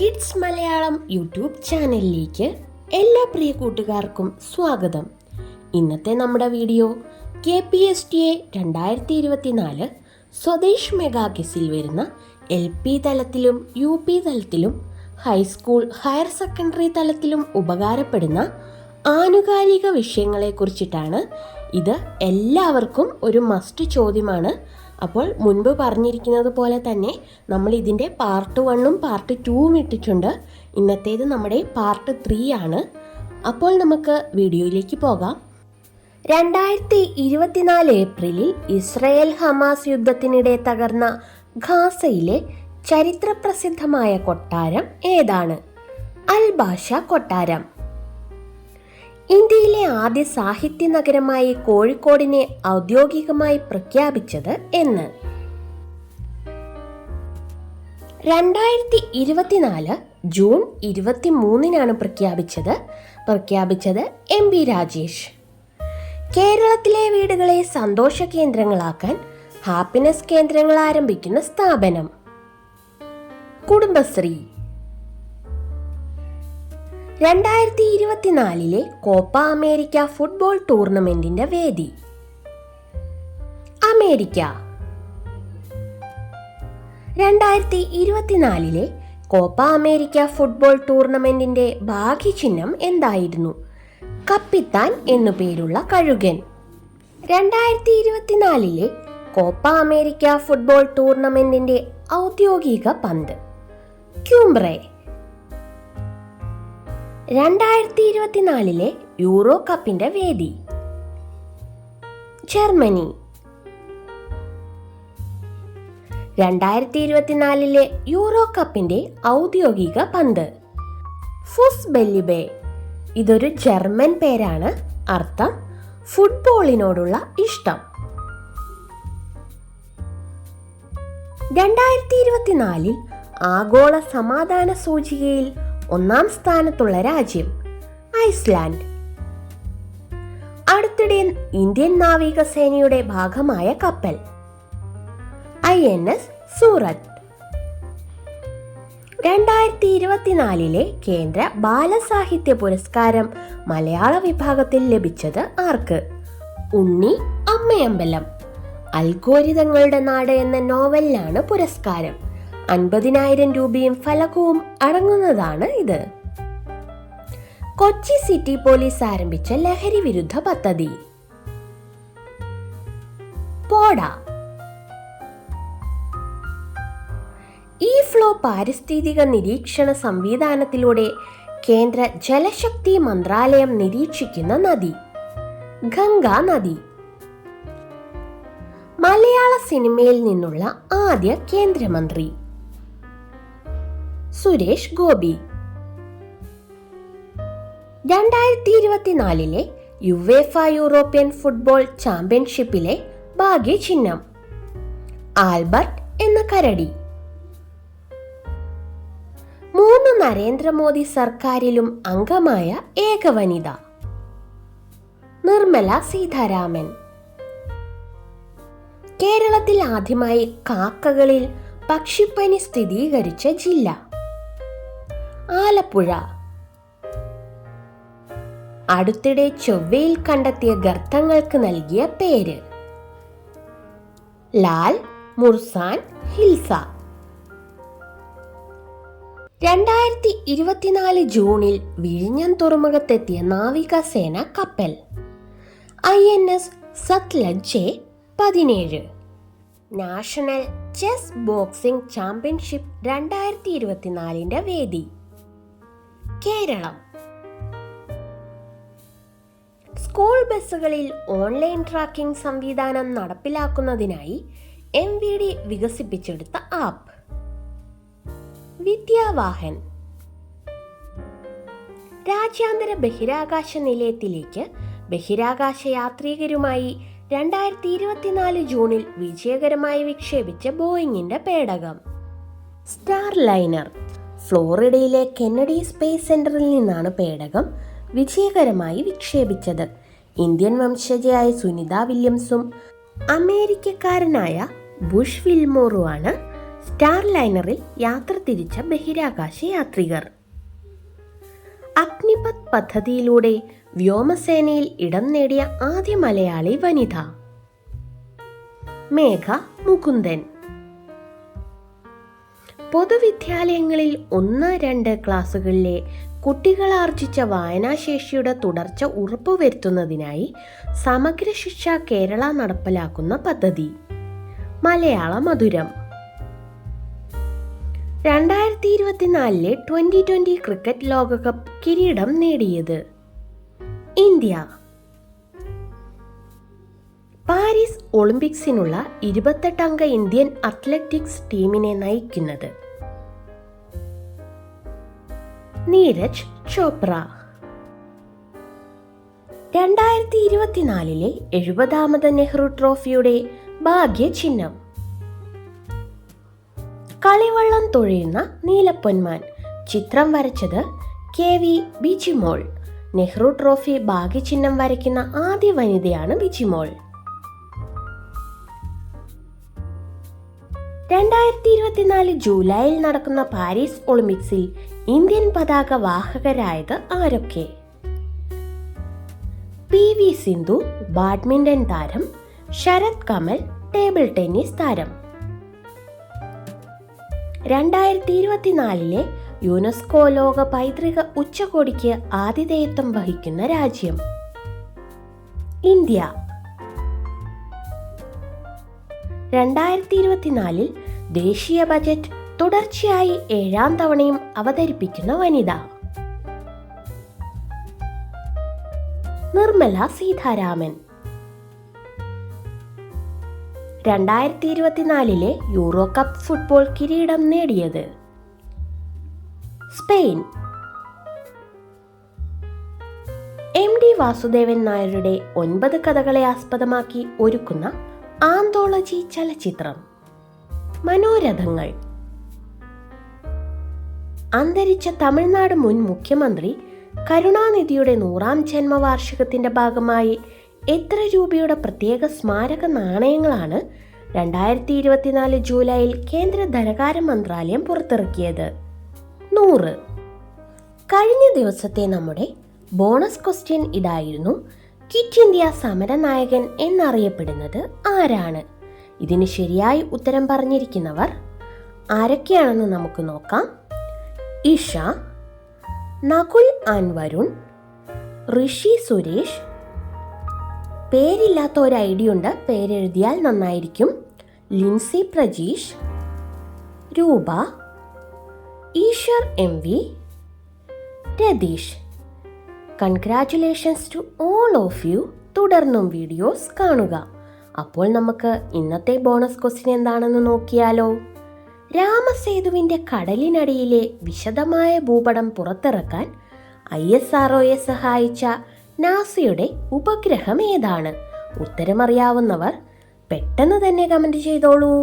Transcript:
Kids Malayalam YouTube ചാനലിലേക്ക് എല്ലാ പ്രിയ കൂട്ടുകാർക്കും സ്വാഗതം. ഇന്നത്തെ നമ്മുടെ വീഡിയോ KPSTA 2024 സ്വദേശ് മെഗാ ക്വിസിൽ വരുന്ന LP തലത്തിലും UP തലത്തിലും ഹൈസ്കൂൾ ഹയർ സെക്കൻഡറി തലത്തിലും ഉപകാരപ്പെടുന്ന ആനുകാലിക വിഷയങ്ങളെക്കുറിച്ചിട്ടാണ്. ഇത് എല്ലാവർക്കും ഒരു മസ്റ്റ് ചോദ്യമാണ്. അപ്പോൾ മുൻപ് പറഞ്ഞിരിക്കുന്നത് പോലെ തന്നെ നമ്മൾ ഇതിൻ്റെ പാർട്ട് 1ഉം പാർട്ട് 2ഉം ഇട്ടിട്ടുണ്ട്. ഇന്നത്തേത് നമ്മുടെ പാർട്ട് 3 ആണ്. അപ്പോൾ നമുക്ക് വീഡിയോയിലേക്ക് പോകാം. 2024 ഏപ്രിലിൽ ഇസ്രയേൽ ഹമാസ് യുദ്ധത്തിനിടെ തകർന്ന ഗാസയിലെ ചരിത്രപ്രസിദ്ധമായ കൊട്ടാരം ഏതാണ്? അൽ ബാഷ കൊട്ടാരം. ഇന്ത്യയിലെ ആദ്യ സാഹിത്യ നഗരമായി കോഴിക്കോടിനെ ഔദ്യോഗികമായി പ്രഖ്യാപിച്ചത് എന്ന്? 2024 ജൂൺ 23-നാണ് പ്രഖ്യാപിച്ചത് MB രാജേഷ്. കേരളത്തിലെ വീടുകളെ സന്തോഷ കേന്ദ്രങ്ങളാക്കാൻ ഹാപ്പിനെസ് കേന്ദ്രങ്ങൾ ആരംഭിക്കുന്ന സ്ഥാപനം കുടുംബശ്രീ. 2024 കോപ്പ അമേരിക്ക ഫുട്ബോൾ ടൂർണമെന്റിന്റെ വേദി അമേരിക്ക. 2024 കോപ്പ അമേരിക്ക ഫുട്ബോൾ ടൂർണമെന്റിന്റെ ഭാഗ്യചിഹ്നം എന്തായിരുന്നു? കപ്പിത്താൻ എന്നു പേരുള്ള കഴുകൻ. 2024 കോപ്പ അമേരിക്ക ഫുട്ബോൾ ടൂർണമെന്റിന്റെ ഔദ്യോഗിക പന്ത് ക്യൂംബ്രെ. 2024 യൂറോ കപ്പിന്റെ വേദി ജർമ്മനി. 2024 യൂറോ കപ്പിന്റെ ഔദ്യോഗിക പന്ത് ഫുസ്ബെല്ലിബെ. ഇതൊരു ജർമ്മൻ പേരാണ്. അർത്ഥം ഫുട്ബോളിനോടുള്ള ഇഷ്ടം. 2024 ആഗോള സമാധാന സൂചികയിൽ 1-ാം സ്ഥാനത്തുള്ള രാജ്യം ഐസ്ലാൻഡ്. അടുത്തിടെ ഇന്ത്യൻ നാവികസേനയുടെ ഭാഗമായ കപ്പൽ INS സൂറത്ത്. 2024 കേന്ദ്ര ബാലസാഹിത്യ പുരസ്കാരം മലയാള വിഭാഗത്തിൽ ലഭിച്ചത് ആർക്ക്? ഉണ്ണി അമ്മയമ്പലം. അൽഗോരിതങ്ങളുടെ നാട് എന്ന നോവലിനാണ് പുരസ്കാരം. 50,000 രൂപയും ഫലകവും അടങ്ങുന്നതാണ് ഇത്. കൊച്ചി സിറ്റി പോലീസ് ആരംഭിച്ച ലഹരി വിരുദ്ധ പദ്ധതി പോഡ. ഈ ഫ്ലോ പാരിസ്ഥിതിക നിരീക്ഷണ സംവിധാനത്തിലൂടെ കേന്ദ്ര ജലശക്തി മന്ത്രാലയം നിരീക്ഷിക്കുന്ന നദി ഗംഗാ നദി. മലയാള സിനിമയിൽ നിന്നുള്ള ആദ്യ കേന്ദ്രമന്ത്രി Suresh Gopi. 2024 UEFA European football ചാമ്പ്യൻഷിപ്പിലെ ഭാഗ്യചിഹ്നം ആൽബർട്ട് എന്ന കരടി. 3 നരേന്ദ്രമോദി സർക്കാരിലും അംഗമായ ഏക വനിത നിർമ്മല സീതാരാമൻ. കേരളത്തിൽ ആദ്യമായി കാക്കകളിൽ പക്ഷിപ്പനി സ്ഥിരീകരിച്ച ജില്ല ആലപ്പുഴ. അടുത്തിടെ ചൊവ്വയിൽ കണ്ടെത്തിയ ഗർത്തങ്ങൾക്ക് നൽകിയ പേര് ലാൽ മുർസാൻ ഹിൽസ. 2024 ജൂണിൽ വിഴിഞ്ഞം തുറമുഖത്തെത്തിയ നാവികസേന കപ്പൽ INS Sutlej 17. National chess boxing championship 2024 വേദി കേരളം. സ്കൂൾ ബസ്സുകളിൽ ഓൺലൈൻ ട്രാക്കിംഗ് സംവിധാനം നടപ്പിലാക്കുന്നതിനായി MVD വികസിപ്പിച്ചെടുത്ത ആപ്പ് വിദ്യാവാഹൻ. രാജ്യാന്തര ബഹിരാകാശ നിലയത്തിലേക്ക് ബഹിരാകാശ യാത്രികരുമായി 2024 ജൂണിൽ വിജയകരമായി വിക്ഷേപിച്ച ബോയിങ്ങിന്റെ പേടകം സ്റ്റാർ ലൈനർ. ഫ്ലോറിഡയിലെ കെന്നഡി സ്പേസ് സെന്ററിൽ നിന്നാണ് പേടകം വിജയകരമായി വിക്ഷേപിച്ചത്. ഇന്ത്യൻ വംശജയായ സുനിത വില്യംസും അമേരിക്കക്കാരനായ ബുഷ് വിൽമോറുമാണ് സ്റ്റാർ ലൈനറിൽ യാത്ര തിരിച്ച ബഹിരാകാശ യാത്രികർ. അഗ്നിപത് പദ്ധതിയിലൂടെ വ്യോമസേനയിൽ ഇടം നേടിയ ആദ്യ മലയാളി വനിത മേഘ മുകുന്ദൻ. പൊതുവിദ്യാലയങ്ങളിൽ 1-2 ക്ലാസുകളിലെ കുട്ടികൾ ആർജിച്ച വായനാശേഷിയുടെ തുടർച്ച ഉറപ്പുവരുത്തുന്നതിനായി സമഗ്ര ശിക്ഷ കേരള നടപ്പിലാക്കുന്ന പദ്ധതി മലയാള മധുരം. 2024 T20 ക്രിക്കറ്റ് ലോകകപ്പ് കിരീടം നേടിയത് ഇന്ത്യ. പാരീസ് ഒളിമ്പിക്സിനുള്ള 28 അംഗ ഇന്ത്യൻ അത്ലറ്റിക്സ് ടീമിനെ നയിക്കുന്നത് നീരജ് ചോപ്ര. 2024 70ാമത് നെഹ്റു ട്രോഫിയുടെ ഭാഗ്യചിഹ്നം കളിവള്ളം തുഴയുന്ന നീലപ്പൊന്മാൻ. ചിത്രം വരച്ചത് KV ബിജിമോൾ. നെഹ്റു ട്രോഫി ഭാഗ്യചിഹ്നം വരയ്ക്കുന്ന ആദ്യ വനിതയാണ് ബിജിമോൾ. 2024 ജൂലൈയിൽ നടക്കുന്ന പാരീസ് ഒളിമ്പിക്സിൽ ഇന്ത്യൻ പതാക വാഹകരായത് ആരൊക്കെ? PV സിന്ധു ബാഡ്മിന്റൺ താരം, ശരത് കമൽ ടേബിൾ ടെന്നീസ് താരം. 2024 യുനെസ്കോ ലോക പൈതൃക ഉച്ചകോടിക്ക് ആതിഥേയത്വം വഹിക്കുന്ന രാജ്യം ഇന്ത്യ. 2024 ദേശീയ ബജറ്റ് തുടർച്ചയായി 7ാം തവണയും അവതരിപ്പിക്കുന്ന വനിത Nirmala Sitharaman. 2024 Euro cup football കിരീടം നേടിയത് സ്പെയിൻ. MD വാസുദേവൻ നായരുടെ 9 കഥകളെ ആസ്പദമാക്കി ഒരുക്കുന്ന ആന്തോളജി ചലച്ചിത്രം മനോരഥങ്ങൾ. അന്തരിച്ച തമിഴ്നാട് മുൻ മുഖ്യമന്ത്രി കരുണാനിധിയുടെ 100ാം ജന്മവാർഷികത്തിന്റെ ഭാഗമായി എത്ര രൂപയുടെ പ്രത്യേക സ്മാരക നാണയങ്ങളാണ് 2024 ജൂലൈയിൽ കേന്ദ്ര ധനകാര്യ മന്ത്രാലയം പുറത്തിറക്കിയത്? 100. കഴിഞ്ഞ ദിവസത്തെ നമ്മുടെ ബോണസ് ക്വസ്റ്റ്യൻ ഇതായിരുന്നു: ക്വിറ്റ് ഇന്ത്യ സമരനായകൻ എന്നറിയപ്പെടുന്നത് ആരാണ്? ഇതിന് ശരിയായി ഉത്തരം പറഞ്ഞിരിക്കുന്നവർ ആരൊക്കെയാണെന്ന് നമുക്ക് നോക്കാം. ഇഷ, നകുൽ ആൻഡ് വരുൺ, ഋഷി സുരേഷ്. പേരില്ലാത്ത ഒരു ഐഡിയ ഉണ്ട്, പേരെഴുതിയാൽ നന്നായിരിക്കും. Lincy Prajeesh, Roopa, Eshwar MV, Ratheesh. Congratulations to all of you. തുടർന്നും വീഡിയോസ് കാണുക. അപ്പോൾ നമുക്ക് ഇന്നത്തെ ബോണസ് ക്വസ്റ്റ്യൻ എന്താണെന്ന് നോക്കിയാലോ. രാമസേതുവിൻ്റെ കടലിനടിയിലെ വിശദമായ ഭൂപടം പുറത്തിറക്കാൻ ISROയെ സഹായിച്ച നാസയുടെ ഉപഗ്രഹം ഏതാണ്? ഉത്തരമറിയാവുന്നവർ പെട്ടെന്ന് തന്നെ കമൻറ്റ് ചെയ്തോളൂ.